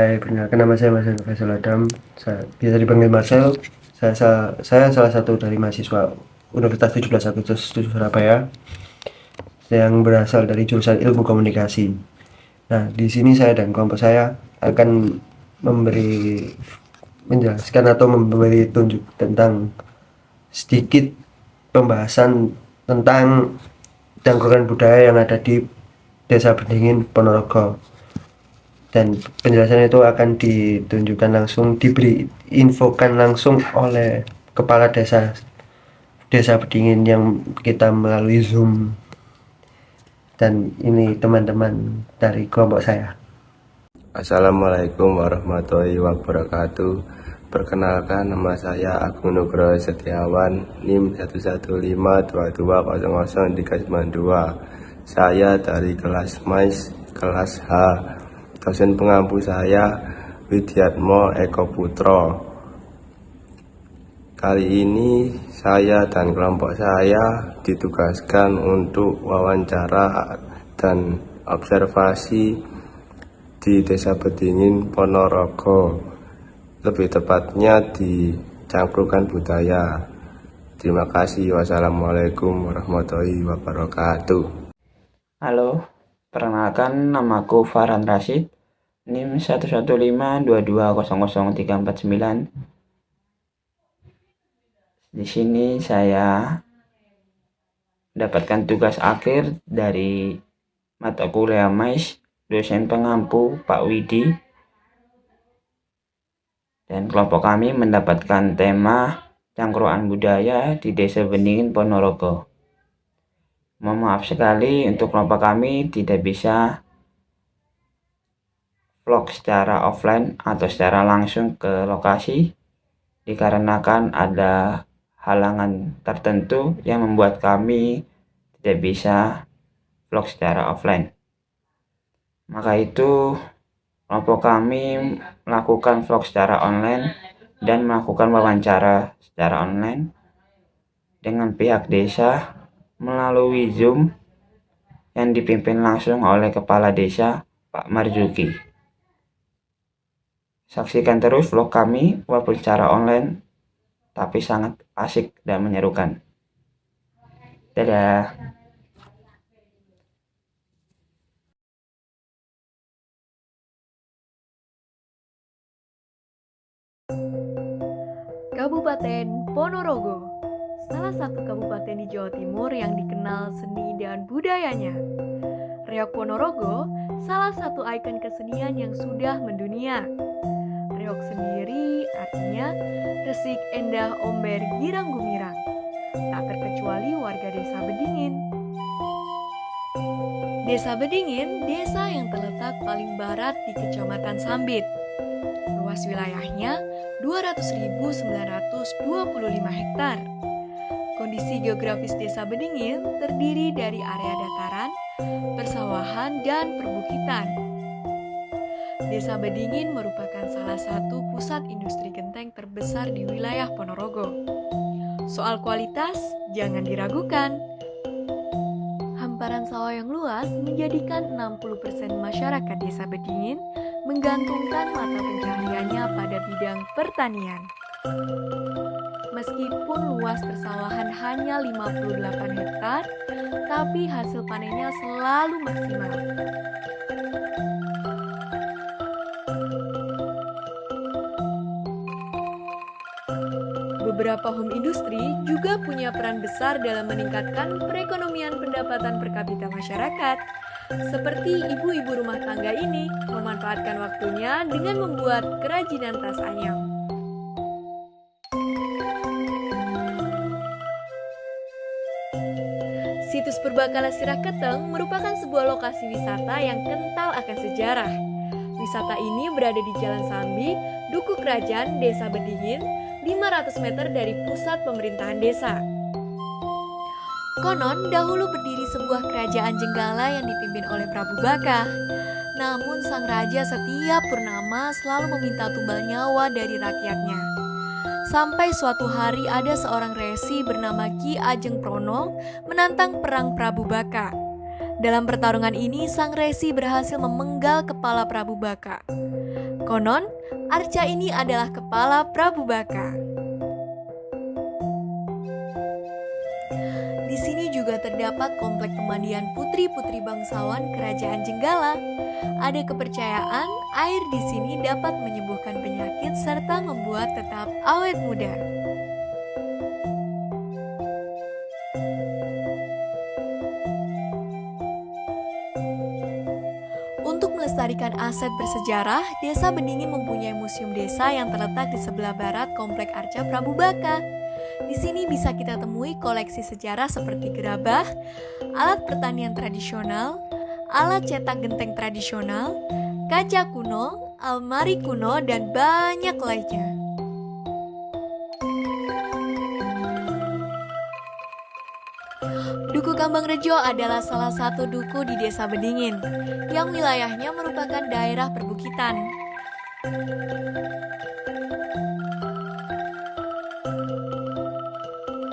Hai, perkenalkan nama saya Marcel Faisal Adam. Saya biasa dipanggil Marcel. Saya salah satu dari mahasiswa Universitas 17 Agustus di Surabaya yang berasal dari jurusan Ilmu Komunikasi. Nah, di sini saya dan kelompok saya akan menjelaskan atau memberi tunjuk tentang sedikit pembahasan tentang cangkruan budaya yang ada di Desa Bedingin, Ponorogo. Dan penjelasan itu akan ditunjukkan langsung, diberi infokan langsung oleh kepala desa Bedingin yang kita melalui Zoom. Dan ini teman-teman dari kelompok saya. Assalamualaikum warahmatullahi wabarakatuh. Perkenalkan, nama saya Agung Nugroho Setiawan, NIM 115220032. Saya dari kelas MAIS, kelas H. Dosen pengampu saya Widiatmo Eko Putro. Kali ini saya dan kelompok saya ditugaskan untuk wawancara dan observasi di Desa Bedingin, Ponorogo, lebih tepatnya di Cangkrukan Budaya. Terima kasih. Wassalamualaikum warahmatullahi wabarakatuh. Halo, perkenalkan namaku Farhan Rashid, NIM 11522000349. Di sini saya mendapatkan tugas akhir dari mata kuliah MAIS, dosen pengampu Pak Widi, dan kelompok kami mendapatkan tema cangkruan budaya di Desa Bedingin, Ponorogo. Mohon maaf sekali untuk kelompok kami tidak bisa vlog secara offline atau secara langsung ke lokasi, dikarenakan ada halangan tertentu yang membuat kami tidak bisa vlog secara offline. Maka itu kelompok kami melakukan vlog secara online dan melakukan wawancara secara online dengan pihak desa melalui Zoom yang dipimpin langsung oleh Kepala Desa Pak Marzuki. Saksikan terus vlog kami walaupun secara online, tapi sangat asik dan menyerukan. Dadah. Kabupaten Ponorogo, salah satu kabupaten di Jawa Timur yang dikenal seni dan budayanya. Reok Ponorogo, salah satu ikon kesenian yang sudah mendunia. Reok sendiri artinya resik endah omber girang gumirang, tak terkecuali warga Desa Bedingin. Desa Bedingin, desa yang terletak paling barat di Kecamatan Sambit. Luas wilayahnya 200.925 hektar. Kondisi geografis Desa Bedingin terdiri dari area dataran, persawahan, dan perbukitan. Desa Bedingin merupakan salah satu pusat industri genteng terbesar di wilayah Ponorogo. Soal kualitas, jangan diragukan. Hamparan sawah yang luas menjadikan 60% masyarakat Desa Bedingin menggantungkan mata pencahariannya pada bidang pertanian. Meskipun luas persawahan hanya 58 hektar, tapi hasil panennya selalu maksimal. Beberapa home industri juga punya peran besar dalam meningkatkan perekonomian pendapatan per kapita masyarakat. Seperti ibu-ibu rumah tangga ini memanfaatkan waktunya dengan membuat kerajinan tas anyam. Situs Purbakala Sirah Keteng merupakan sebuah lokasi wisata yang kental akan sejarah. Wisata ini berada di Jalan Sambi, Duku Kerajaan, Desa Bedingin, 500 meter dari pusat pemerintahan desa. Konon, dahulu berdiri sebuah kerajaan Jenggala yang dipimpin oleh Prabu Baka. Namun sang raja setiap purnama selalu meminta tumbal nyawa dari rakyatnya. Sampai suatu hari ada seorang resi bernama Ki Ajeng Prono menantang perang Prabu Baka. Dalam pertarungan ini, sang resi berhasil memenggal kepala Prabu Baka. Konon, arca ini adalah kepala Prabu Baka. Di sini juga terdapat komplek pemandian putri-putri bangsawan Kerajaan Jenggala. Ada kepercayaan air di sini dapat menyembuhkan penyakit serta membuat tetap awet muda. Untuk melestarikan aset bersejarah, Desa Bedingin mempunyai museum desa yang terletak di sebelah barat komplek Arca Prabu Baka. Di sini bisa kita temui koleksi sejarah seperti gerabah, alat pertanian tradisional, alat cetak genteng tradisional, kaca kuno, almari kuno, dan banyak lainnya. Duku Kambangrejo adalah salah satu duku di Desa Bedingin, yang wilayahnya merupakan daerah perbukitan.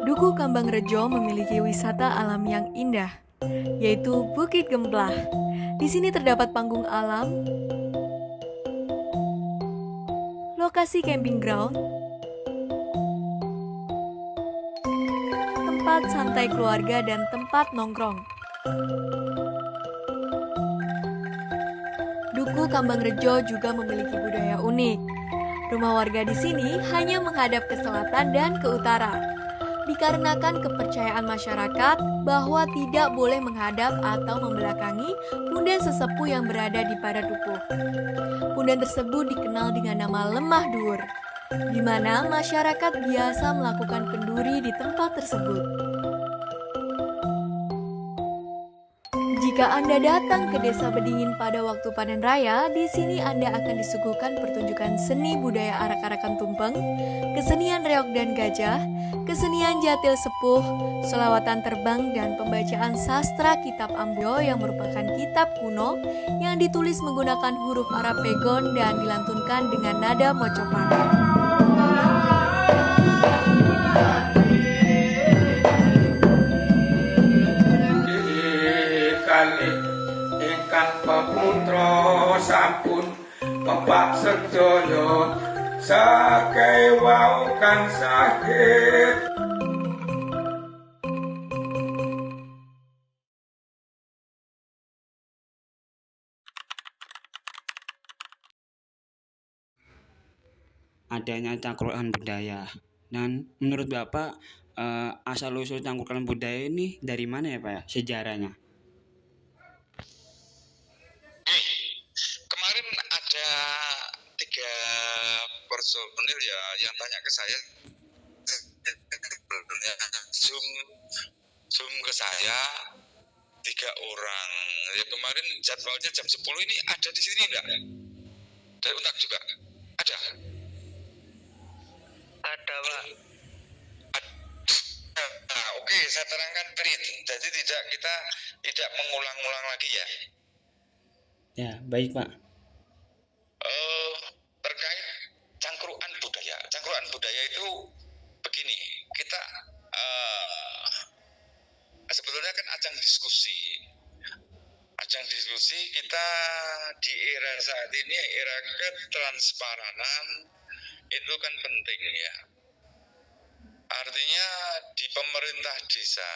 Duku Kambangrejo memiliki wisata alam yang indah, yaitu Bukit Gemplah. Di sini terdapat panggung alam, lokasi camping ground, tempat santai keluarga, dan tempat nongkrong. Duku Kambangrejo juga memiliki budaya unik. Rumah warga di sini hanya menghadap ke selatan dan ke utara, dikarenakan kepercayaan masyarakat bahwa tidak boleh menghadap atau membelakangi punden sesepuh yang berada di pada dukuh. Punden tersebut dikenal dengan nama Lemah Dhuwur, di mana masyarakat biasa melakukan kenduri di tempat tersebut. Jika Anda datang ke Desa Bedingin pada waktu panen raya, di sini Anda akan disuguhkan pertunjukan seni budaya arak-arakan tumpeng, kesenian reog dan gajah, kesenian jatil sepuh, selawatan terbang, dan pembacaan sastra kitab Ambyo yang merupakan kitab kuno yang ditulis menggunakan huruf Arab pegon dan dilantunkan dengan nada mocopat. Ingkang peputra sampun pepak sedaya sakai wau kang sakit. Adanya cangkruan budaya. Dan menurut Bapak, asal-usul cangkruan budaya ini dari mana ya Pak ya, sejarahnya? Kemarin ada 3 personil ya yang tanya ke saya, zoom ke saya 3 orang. Ya kemarin jadwalnya jam 10 ini ada di sini enggak? Dari Untak juga ada. Ada Pak. Nah, oke, saya terangkan tadi. Jadi kita tidak mengulang-ulang lagi ya. Ya, baik Pak. Terkait cangkruan budaya. Cangkruan budaya itu begini, kita sebetulnya kan ajang diskusi. Ajang diskusi kita di era saat ini, era ketransparanan itu kan penting ya. Artinya di pemerintah desa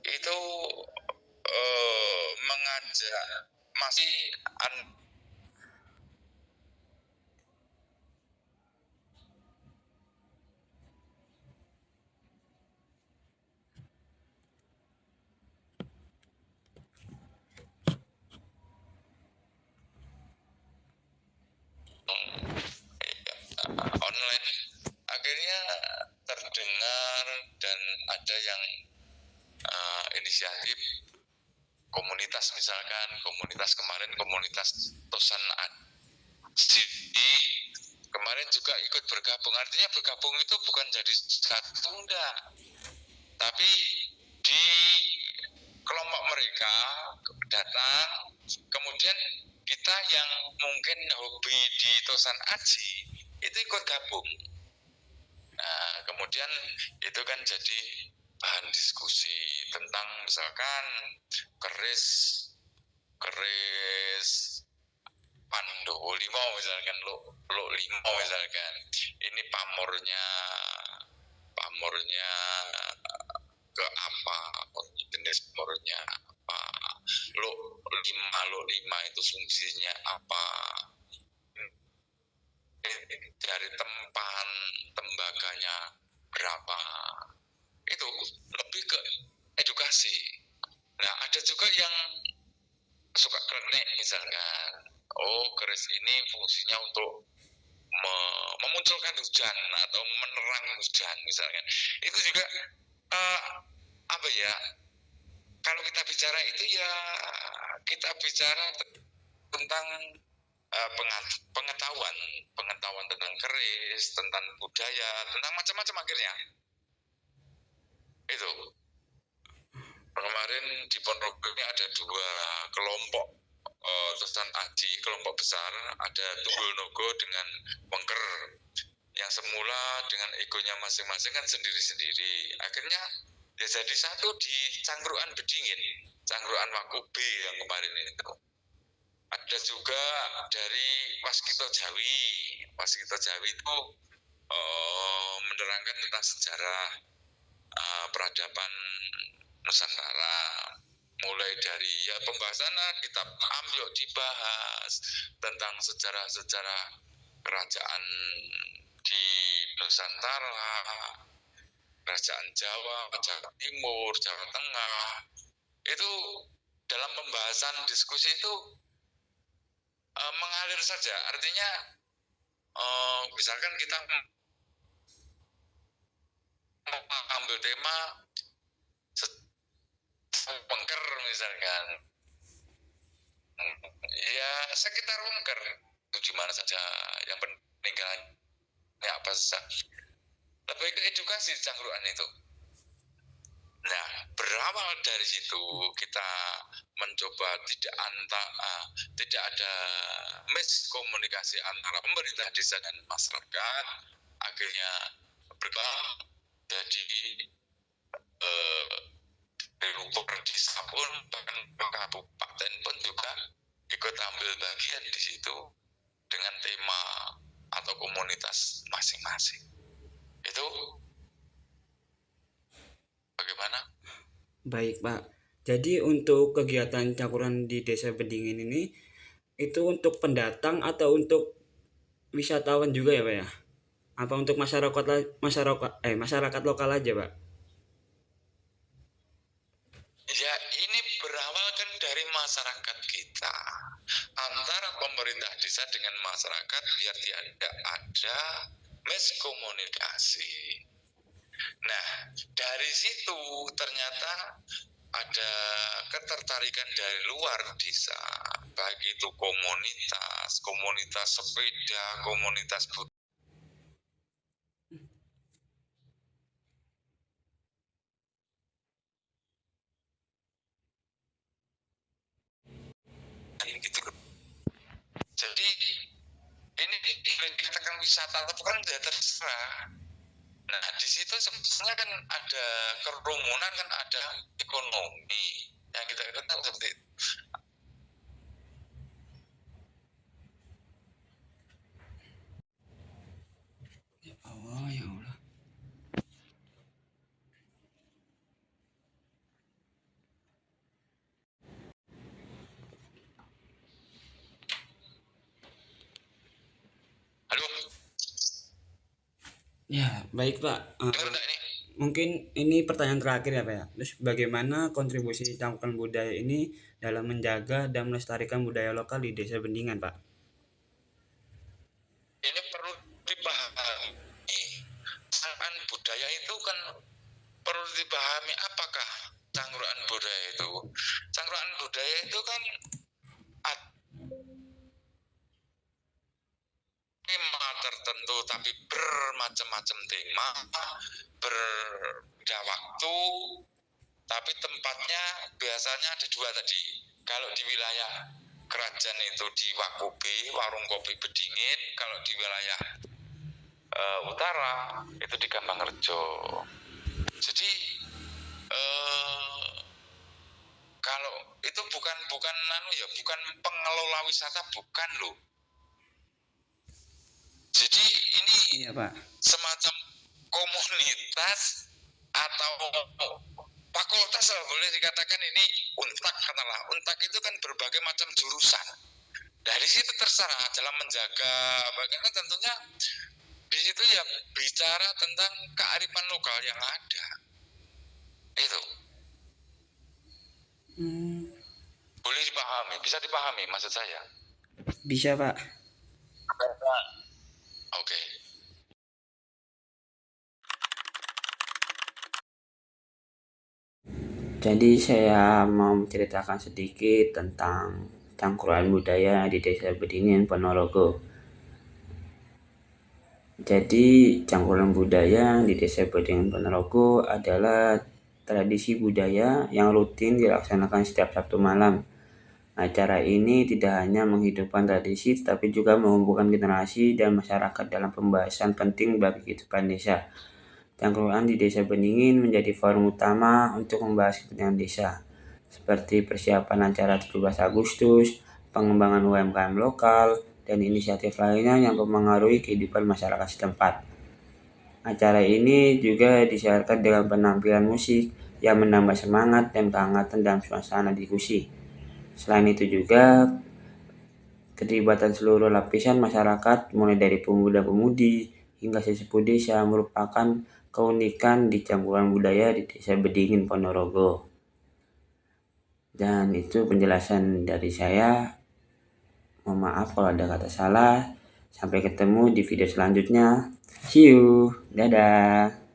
itu mengajak masih online, akhirnya terdengar dan ada yang inisiatif komunitas, misalkan komunitas Tosan Sidi kemarin juga ikut bergabung. Artinya bergabung itu bukan jadi satu, enggak, tapi di kelompok mereka datang, kemudian kita yang mungkin hobi di Tosan Aji itu ikut gabung. Nah, kemudian itu kan jadi bahan diskusi tentang misalkan keris Pandowo Limo misalkan, lo Limo misalkan, ini pamornya ke apa, jenis pamornya apa, lo lima itu fungsinya apa, dari tembaganya berapa, itu lebih ke edukasi. Nah, ada juga yang suka klenik misalkan, keris ini fungsinya untuk memunculkan hujan atau menerang hujan misalkan. Itu juga apa ya, kalau kita bicara itu ya kita bicara tentang pengetahuan tentang keris, tentang budaya, tentang macam-macam akhirnya. Itu kemarin di Ponorogo ini ada 2 kelompok Tesan Aji, kelompok besar, ada Tunggul Nogo dengan Wengker, yang semula dengan egonya masing-masing kan sendiri-sendiri, akhirnya ya jadi satu di Cangkruan Bedingin, Cangkruan Wakube yang kemarin itu. Ada juga dari Waskito Jawi itu menerangkan tentang sejarah peradaban Nusantara, mulai dari ya pembahasan kitab Amyok dibahas tentang sejarah-sejarah kerajaan di Nusantara, kerajaan Jawa, Jawa Timur, Jawa Tengah. Itu dalam pembahasan diskusi itu mengalir saja, artinya misalkan kita mengambil tema Wengker misalkan, ya sekitar Wengker di mana saja, yang peninggalannya apa saja, lebih ke edukasi Cangkruan itu. Nah, berawal dari situ kita mencoba tidak ada miskomunikasi antara pemerintah desa dan masyarakat, akhirnya berkembang jadi dari desa pun, bahkan kabupaten pun juga ikut ambil bagian di situ dengan tema atau komunitas masing-masing. Itu bagaimana? Baik, Pak. Jadi untuk kegiatan Cangkuran di Desa Bedingin ini itu untuk pendatang atau untuk wisatawan juga ya, Pak ya? Apa untuk masyarakat lokal aja, Pak? Ya, ini berawal kan dari masyarakat kita, antara pemerintah desa dengan masyarakat, biar tidak ada miskomunikasi. Nah, dari situ ternyata ada ketertarikan dari luar desa, baik itu komunitas sepeda, komunitas budaya. Gitu. Jadi ini dikatakan wisata atau kan tidak terserah. Nah, di situ sebenarnya kan ada kerumunan, kan ada ekonomi yang kita ketahui seperti itu. Oh ya Allah. Halo. Ya, baik Pak. Dengar enggak ini? Mungkin ini pertanyaan terakhir ya Pak ya. Terus bagaimana kontribusi Cangkuran Budaya ini dalam menjaga dan melestarikan budaya lokal di Desa Bendingan, Pak? Ini perlu dipahami. Cangkuran budaya itu kan perlu dipahami, apakah cangkuran budaya itu? Cangkuran budaya itu kan tema tertentu, tapi bermacam-macam tema, berbeda waktu, tapi tempatnya biasanya ada 2 tadi. Kalau di wilayah kerajaan itu di Wakube, warung kopi Bedingin. Kalau di wilayah utara itu di Gambangrejo. Jadi kalau itu bukan pengelola wisata, bukan loh. Jadi ini Iya Pak. semacam komunitas atau fakultas lah, boleh dikatakan ini untak katakanlah. Untak itu kan berbagai macam jurusan. Dari situ terserah dalam menjaga, bagaimana tentunya di situ ya bicara tentang kearifan lokal yang ada. Itu boleh dipahami, bisa dipahami maksud saya. Bisa Pak. Oke. Jadi saya mau menceritakan sedikit tentang cangkruan budaya di Desa Bedingin, Ponorogo. Jadi cangkuran budaya di Desa Bedingin, Ponorogo adalah tradisi budaya yang rutin dilaksanakan setiap Sabtu malam. Acara ini tidak hanya menghidupkan tradisi, tetapi juga mengumpulkan generasi dan masyarakat dalam pembahasan penting bagi kehidupan desa. Cangkruan di Desa Bedingin menjadi forum utama untuk membahas kepentingan desa, seperti persiapan acara 17 Agustus, pengembangan UMKM lokal, dan inisiatif lainnya yang mempengaruhi kehidupan masyarakat setempat. Acara ini juga disiarkan dengan penampilan musik yang menambah semangat dan kehangatan dalam suasana diskusi. Selain itu juga, keterlibatan seluruh lapisan masyarakat, mulai dari pemuda-pemudi hingga sesepuh desa, merupakan keunikan di campuran budaya di Desa Bedingin, Ponorogo. Dan itu penjelasan dari saya. Mohon maaf kalau ada kata salah. Sampai ketemu di video selanjutnya. See you. Dadah.